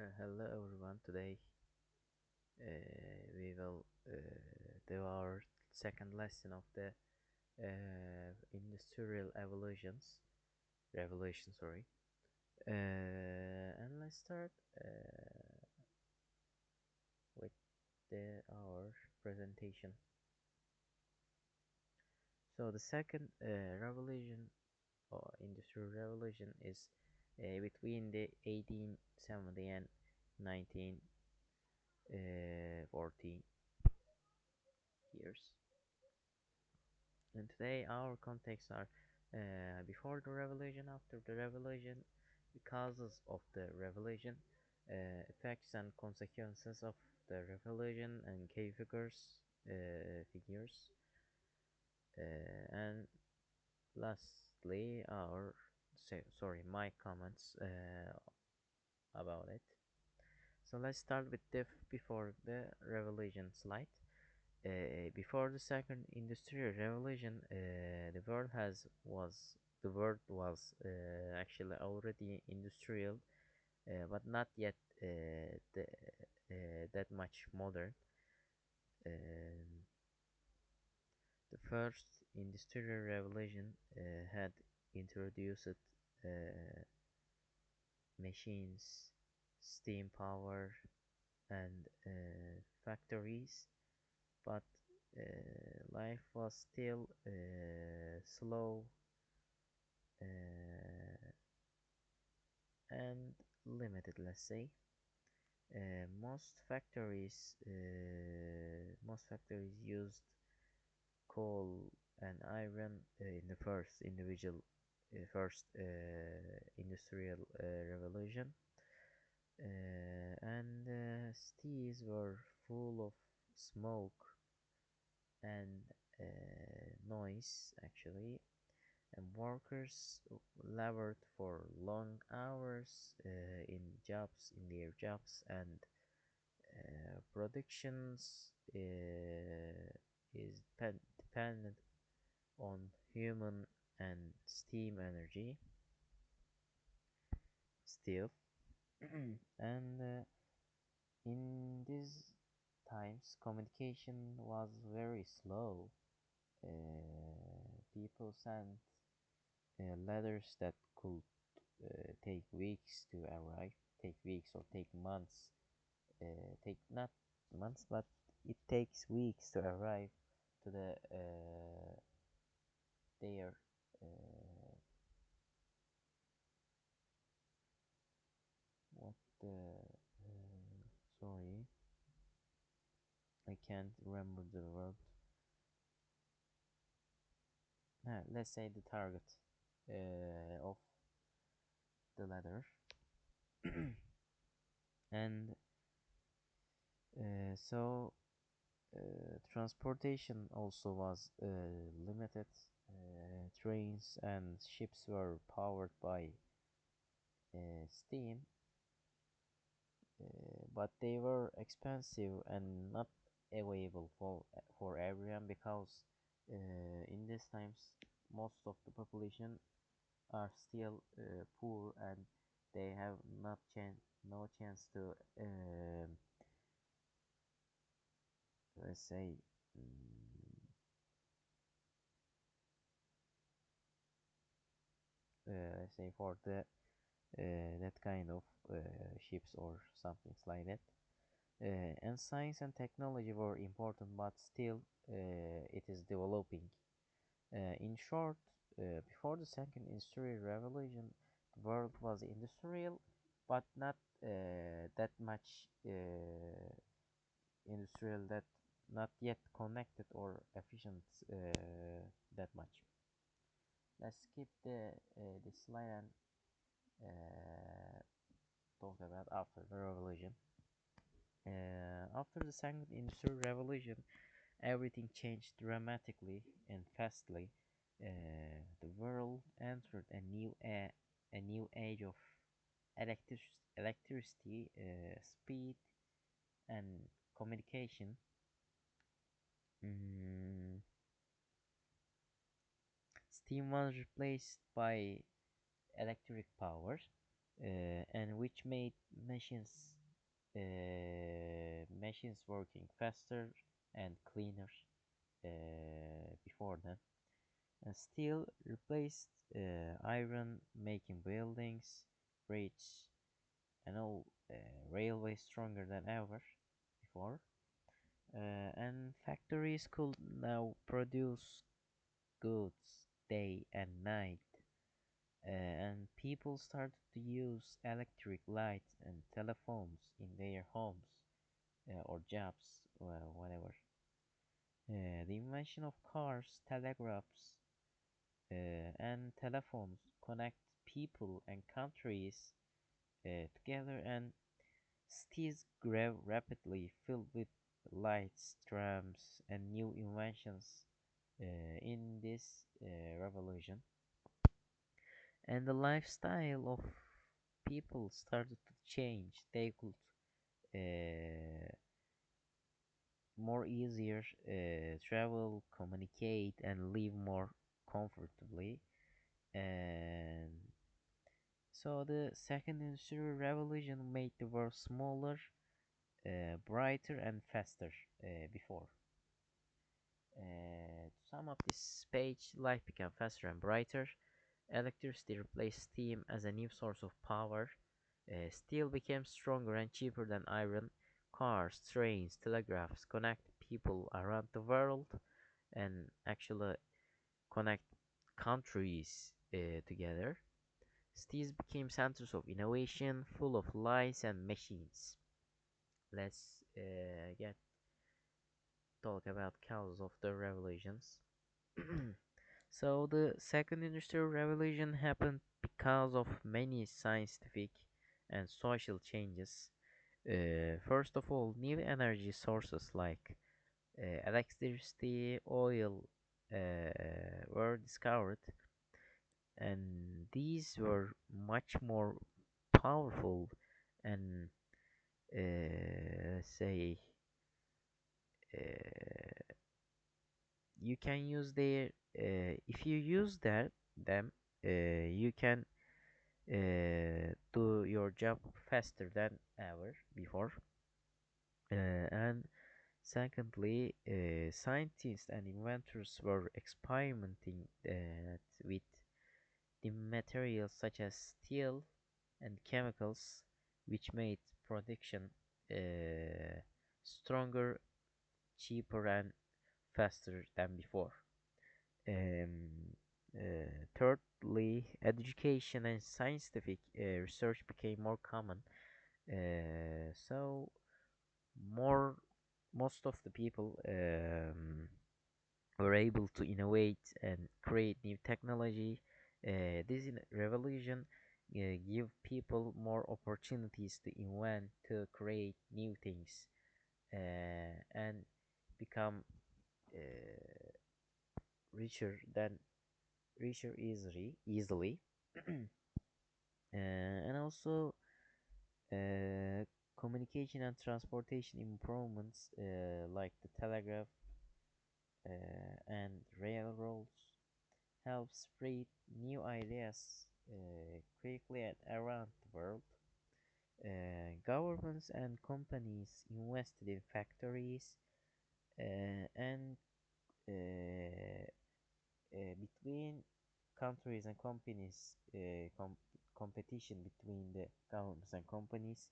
Hello everyone. Today we will do our second lesson of the industrial revolution. Sorry. And let's start with our presentation. So the second revolution or industrial revolution is between the 1870 and 1940 years. And today our contexts are before the revolution, after the revolution, the causes of the revolution, effects and consequences of the revolution, and key figures, and lastly my comments about it. So let's start with the before the revolution slide. Before the second industrial revolution, the world was actually already industrial, but not yet that much modern. Um the first industrial revolution had introduced machines, steam power, and factories, but life was still slow and limited, let's say. Most factories used coal and iron in the first industrial revolution, and cities were full of smoke and noise actually, and workers labored for long hours in their jobs, and productions is dependent on human and steam energy still. And in these times communication was very slow. People sent letters that could take weeks to arrive, take weeks or take months, take not months, but it takes weeks to arrive to their uh, what the sorry, I can't remember the word. Let's say the target of the letter. And so transportation also was limited. Trains and ships were powered by steam, but they were expensive and not available for everyone, because in these times most of the population are still poor, and they have not no chance to let's say let's say for the that kind of ships or something like that. And science and technology were important, but still it is developing. In short, before the second industrial revolution, the world was industrial, but not that much industrial, that not yet connected or efficient that much. Let's skip the slide and uh, talk about after the revolution. After the second industrial revolution, everything changed dramatically and fastly. The world entered a new age of electric electricity, speed, and communication. Mm, Steam was replaced by electric power. and which made machines working faster and cleaner before then, and steel replaced iron, making buildings, bridges, and all railways stronger than ever before. And factories could now produce goods day and night, and people started to use electric lights and telephones in their homes or jobs, whatever. The invention of cars, telegraphs, and telephones connect people and countries together, and cities grew rapidly, filled with lights, trams, and new inventions in this revolution. And the lifestyle of people started to change. They could uh, more easier travel, communicate, and live more comfortably. And so the second industrial revolution made the world smaller, brighter, and faster before. To sum up this page, life became faster and brighter. Electricity replaced steam as a new source of power. Steel became stronger and cheaper than iron. Cars, trains, telegraphs connect people around the world and actually connect countries together. Cities became centers of innovation, full of lights and machines. Let's get talk about causes of the revolutions. So the second industrial revolution happened because of many scientific and social changes. First of all, new energy sources like electricity, oil were discovered, and these were much more powerful and say uh, you can use their if you use that them you can do your job faster than ever before. And secondly, scientists and inventors were experimenting with the materials such as steel and chemicals, which made production stronger, cheaper, and faster than before. Thirdly, education and scientific research became more common. So more most of the people were able to innovate and create new technology. This revolution give people more opportunities to invent, to create new things, and become richer than richer easily. And also uh, communication and transportation improvements like the telegraph and railroads help spread new ideas quickly and around the world. Governments and companies invested in factories and uh, between countries and companies, competition between the governments and companies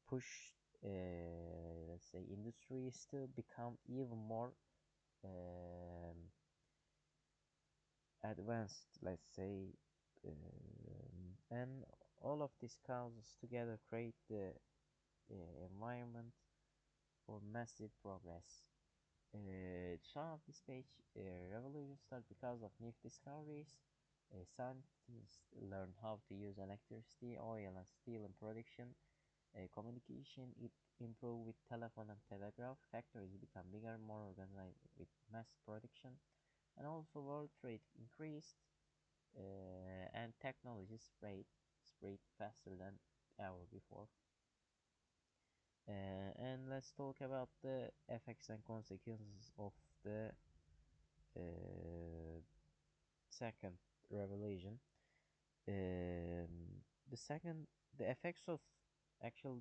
push, let's say, industries to become even more um, advanced, let's say, and all of these causes together create the environment for massive progress. Some of this page, revolution started because of new discoveries. Scientists learned how to use electricity, oil, and steel in production. Communication it improved with telephone and telegraph. Factories become bigger, more organized with mass production, and also world trade increased, and technology spread faster than ever before. And let's talk about the effects and consequences of the uh, second revelation. Um, the second the effects of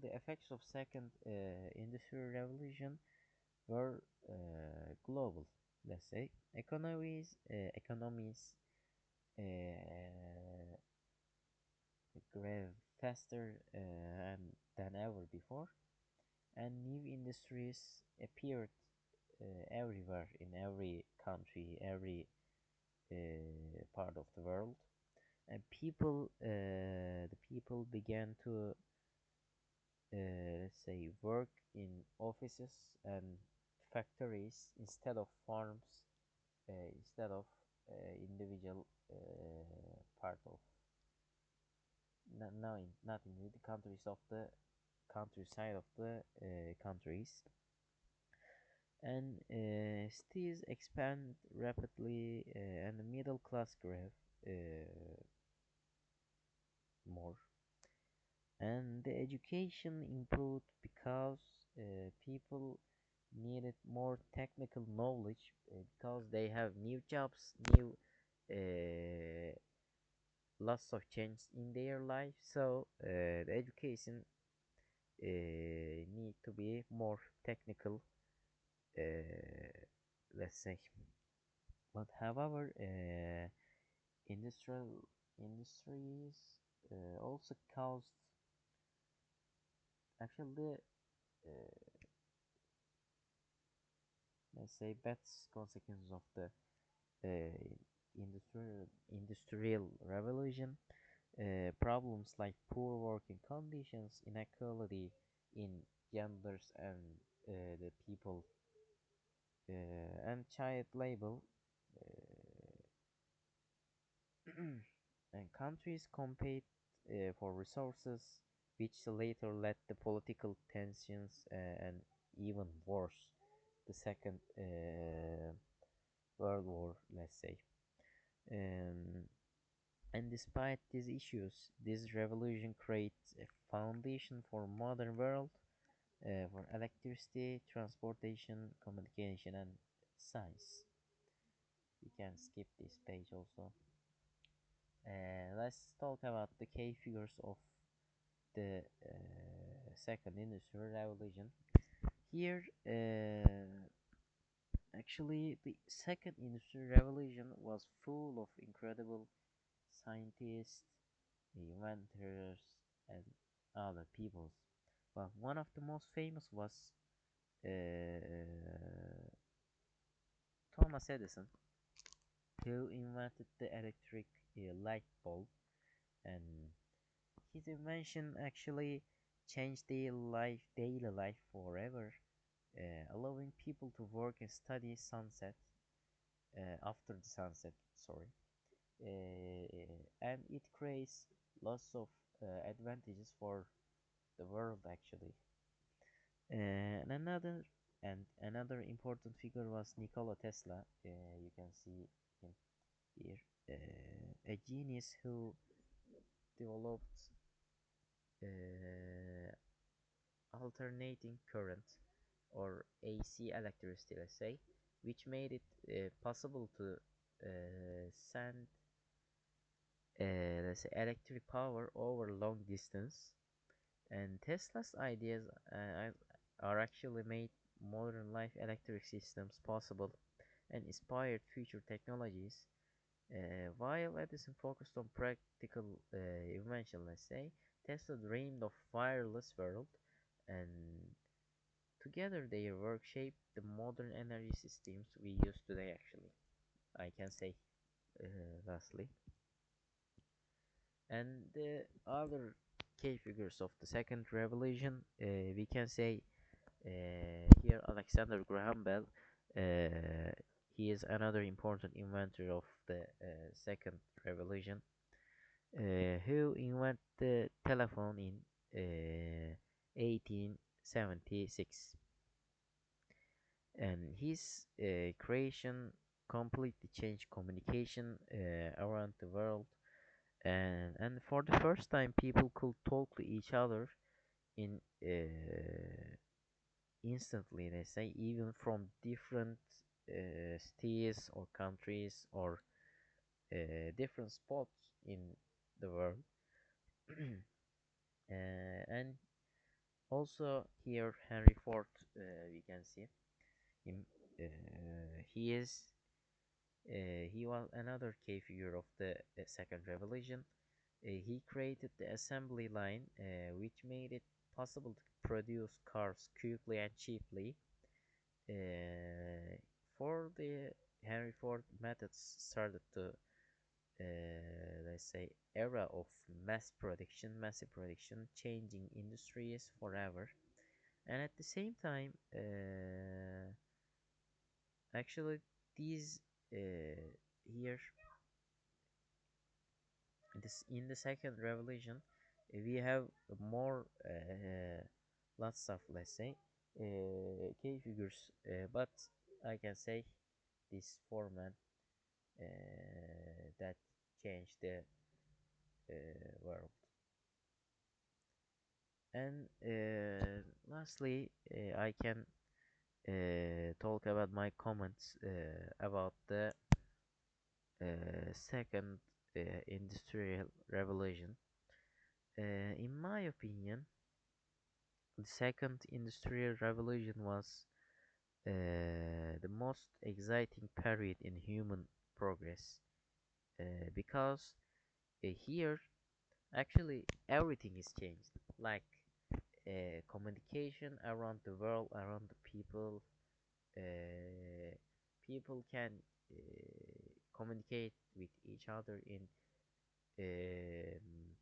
the effects of second industrial revolution were global. Let's say economies uh, grew faster than ever before, and new industries appeared everywhere in every country, every part of the world, and the people began to let's say work in offices and factories instead of farms, instead of individual part of not in the countries of the countryside of the countries, and cities expand rapidly, and the middle class grew more, and the education improved because people needed more technical knowledge, because they have new jobs, new lots of change in their life, so the education need to be more technical, let's say. But however, industrial industries also caused actually let's say bad consequences of the industrial revolution. Problems like poor working conditions, inequality in genders, and the people and child labor, and countries compete for resources, which later led to political tensions and even worse, the Second World War, let's say. Um, and despite these issues, this revolution creates a foundation for modern world, for electricity, transportation, communication, and science. We can skip this page also. Let's talk about the key figures of the second industrial revolution. Here, actually, the second industrial revolution was full of incredible scientists, inventors, and other peoples. But one of the most famous was uh, Thomas Edison, who invented the electric light bulb, and his invention actually changed daily life forever, allowing people to work and study after the sunset. Sorry, and it creates lots of advantages for the world actually. And another important figure was Nikola Tesla. You can see him here, a genius who developed uh, alternating current, or AC electricity, let's say, which made it possible to send let's say electric power over long distance. And Tesla's ideas are actually made modern life electric systems possible and inspired future technologies. While Edison focused on practical invention, let's say, Tesla dreamed of wireless world, and together their work shaped the modern energy systems we use today. Actually, I can say lastly, and the other key figures of the second revolution, we can say here Alexander Graham Bell. He is another important inventor of the second revolution, who invented the telephone in 1876, and his creation completely changed communication around the world, and for the first time people could talk to each other in instantly, let's say, even from different cities or countries or different spots in the world. And also here Henry Ford, we can see him. He was another key figure of the second revolution. He created the assembly line, which made it possible to produce cars quickly and cheaply. For the Henry Ford methods started to, let's say, era of massive production, changing industries forever. And at the same time, actually, these here this in the second revolution, we have more lots of, let's say, key figures, but I can say this format that changed the world. And lastly, I can talk about my comments about the second industrial revolution. In my opinion, the second industrial revolution was the most exciting period in human progress, because here actually everything is changed, like communication around the world, around the people. People can communicate with each other in um,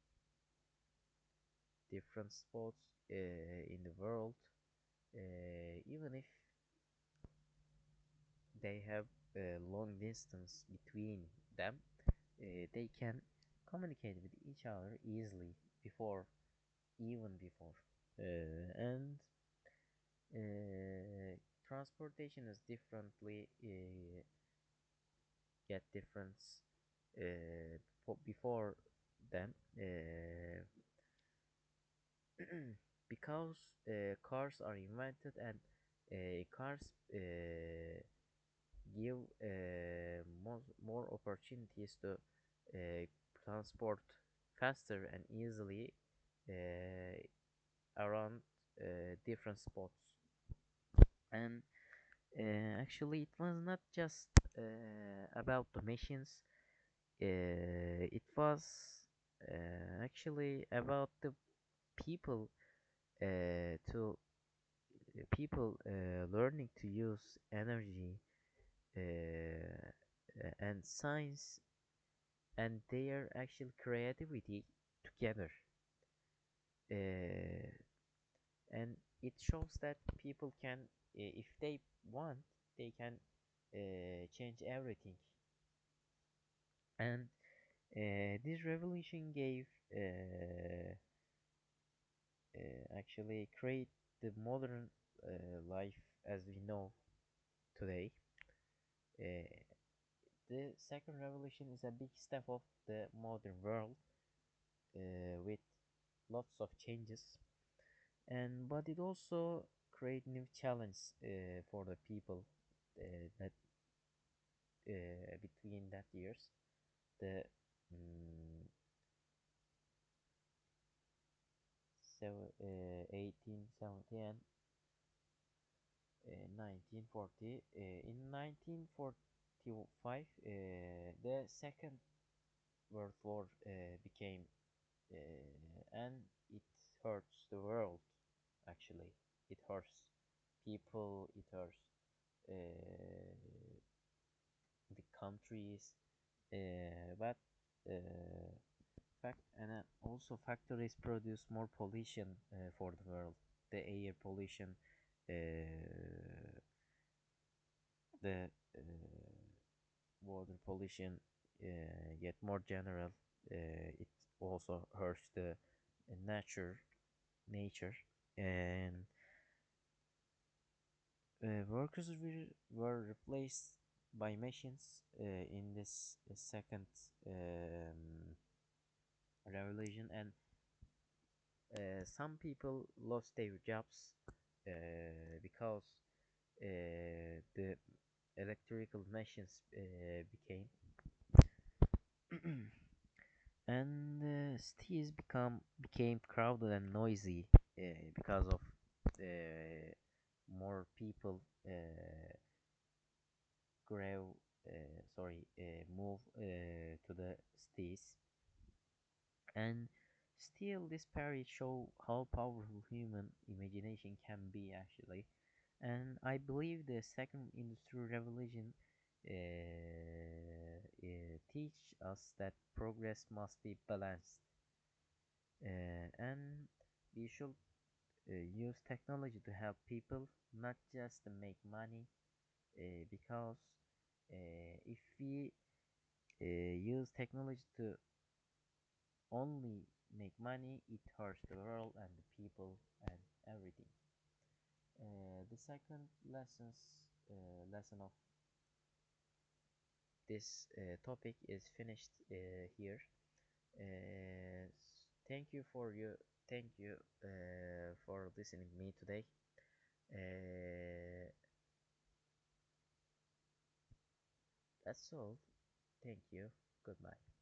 different spots in the world, even if they have a long distance between them. They can communicate with each other easily before, even before. And transportation is differently get different before then, because cars are invented, and cars give more opportunities to transport faster and easily around different spots. And actually, it was not just about the machines. It was actually about the people, to people learning to use energy, and science, and their actual creativity together. Uh, and it shows that people can, if they want, they can change everything. And this revolution gave actually create the modern life as we know today. Uh, the second revolution is a big step of the modern world, with lots of changes, and but it also create new challenge for the people that between that years, the um, 1870 and 1940. In 1945, the Second World War became, and it hurts the world. Actually, it hurts people. It hurts uh, the countries. But fact and also factories produce more pollution for the world. The air pollution, uh, the water pollution get more general. It also hurts the nature, and workers were replaced by machines in this second revolution, and some people lost their jobs because the electrical machines became and cities became crowded and noisy because of more people grow move to the cities, and still this period show how powerful human imagination can be actually. And I believe the second industrial revolution teach us that progress must be balanced, and we should use technology to help people, not just to make money, because if we use technology to only make money, it hurts the world and the people and everything. The second lesson of this topic is finished here. Thank you for you. Thank you for listening to me today. Uh, that's all. Thank you. Goodbye.